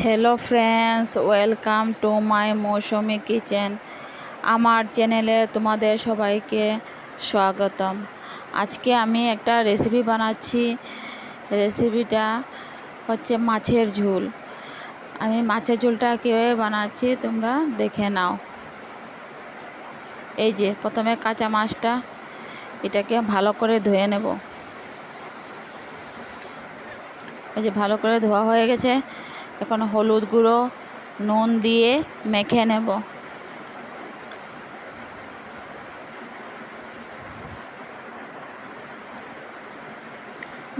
Hello friends, welcome to my Mousumi kitchen. আমার চ্যানেলে তোমাদের সবাইকে স্বাগতম। আজকে আমি একটা রেসিপি বানাচ্ছি। রেসিপিটা হচ্ছে মাছের ঝোল। আমি মাছের ঝোলটা কীভাবে বানাচ্ছি তোমরা দেখে নাও। এই যে প্রথমে কাঁচা মাছটা, এটাকে ভালো করে ধুয়ে নেব। এই যে ভালো করে ধোয়া হয়ে গেছে। এখন হলুদ গুঁড়ো, নুন দিয়ে মেখে নেব।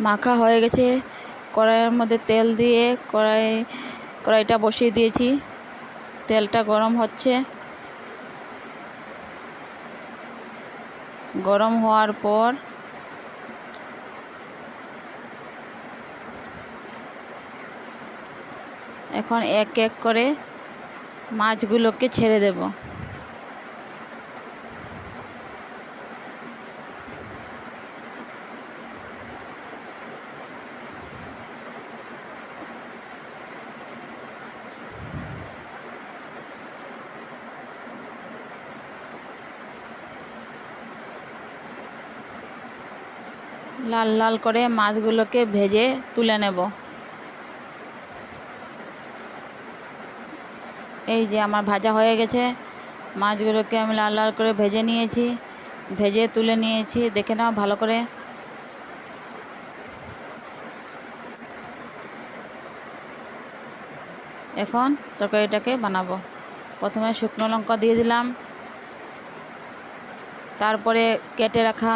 মাখা হয়ে গেছে। কড়াইয়ের মধ্যে তেল দিয়ে কড়াইটা বসিয়ে দিয়েছি। তেলটা গরম হচ্ছে। গরম হওয়ার পর এখন এক এক করে মাছগুলোকে ছেড়ে দেব। লাল লাল করে মাছগুলোকে ভেজে তুলে নেব। এই যে আমার ভাজা হয়ে গেছে। মাছগুলোকে আমি লাল লাল করে ভেজে নিয়েছি, ভেজে তুলে নিয়েছি। দেখে নাও ভালো করে। এখন তরকারিটাকে বানাবো। প্রথমে শুকনো লঙ্কা দিয়ে দিলাম, তারপরে কেটে রাখা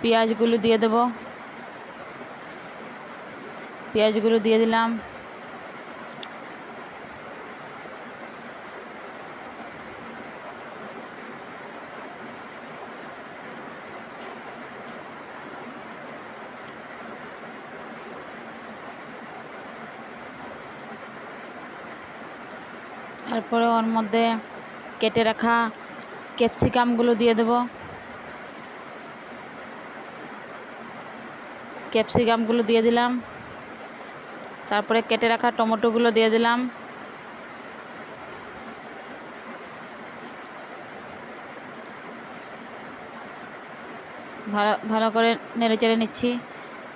পেঁয়াজগুলো দিয়ে দেব। পেঁয়াজগুলো দিয়ে দিলাম। তারপরে ওর মধ্যে কেটে রাখা ক্যাপসিকামগুলো দিয়ে দেব। ক্যাপসিকামগুলো দিয়ে দিলাম। তারপরে কেটে রাখা টমেটোগুলো দিয়ে দিলাম। ভালো করে নেড়ে চেড়ে নিচ্ছি।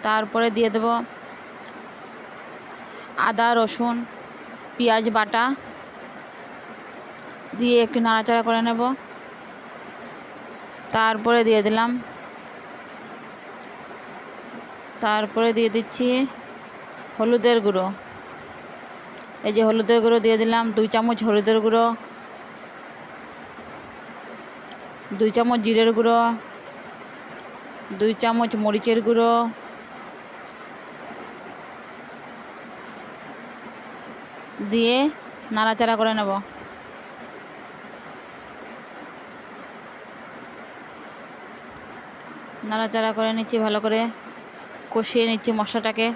তারপরে দিয়ে দেব আদা, রসুন, পেঁয়াজ বাটা দিয়ে একটু নাড়াচাড়া করে নেব। তারপরে দিয়ে দিলাম, তারপরে দিয়ে দিচ্ছি হলুদের গুঁড়ো। এই যে হলুদের গুঁড়ো দিয়ে দিলাম 2 চামচ হলুদের গুঁড়ো, 2 চামচ জিরের গুঁড়ো, 2 চামচ মরিচের গুঁড়ো, দিয়ে নাড়াচাড়া করে নেব। নাড়াচাড়া করে নিচ্ছি, ভালো করে কষিয়ে নিচ্ছি মশলাটাকে।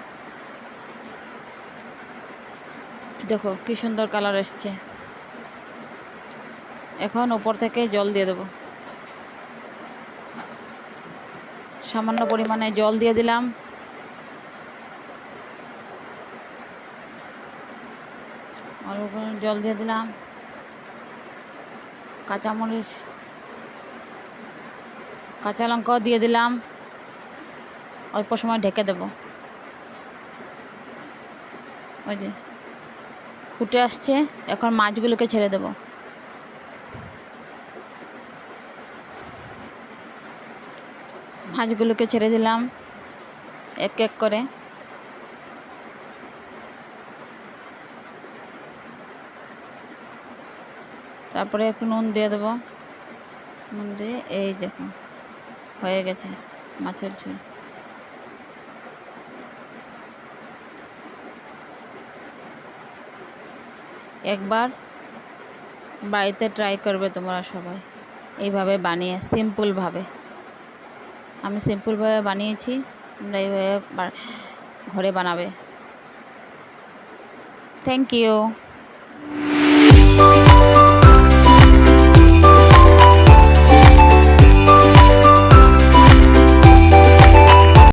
দেখো কি সুন্দর কালার এসছে। এখন উপর থেকে জল দিয়ে দেব। সামান্য পরিমাণে জল দিয়ে দিলাম। অল্প করে জল দিয়ে দিলাম। কাঁচামরিচ, কাঁচা লঙ্কাও দিয়ে দিলাম। অল্প সময় ঢেকে দেব। ওই যে ফুটে আসছে। এখন মাছগুলোকে ছেড়ে দেব। মাছগুলোকে ছেড়ে দিলাম এক এক করে। তারপরে একটু নুন দিয়ে দেবো। নুন দিয়ে এই দেখুন হয়ে গেছে মাছের ঝোল। একবার বাড়িতে ট্রাই করবে তোমরা সবাই, এইভাবে বানিয়ে সিম্পলভাবে। আমি সিম্পলভাবে বানিয়েছি, তোমরা এইভাবে ঘরে বানাবে। Thank you.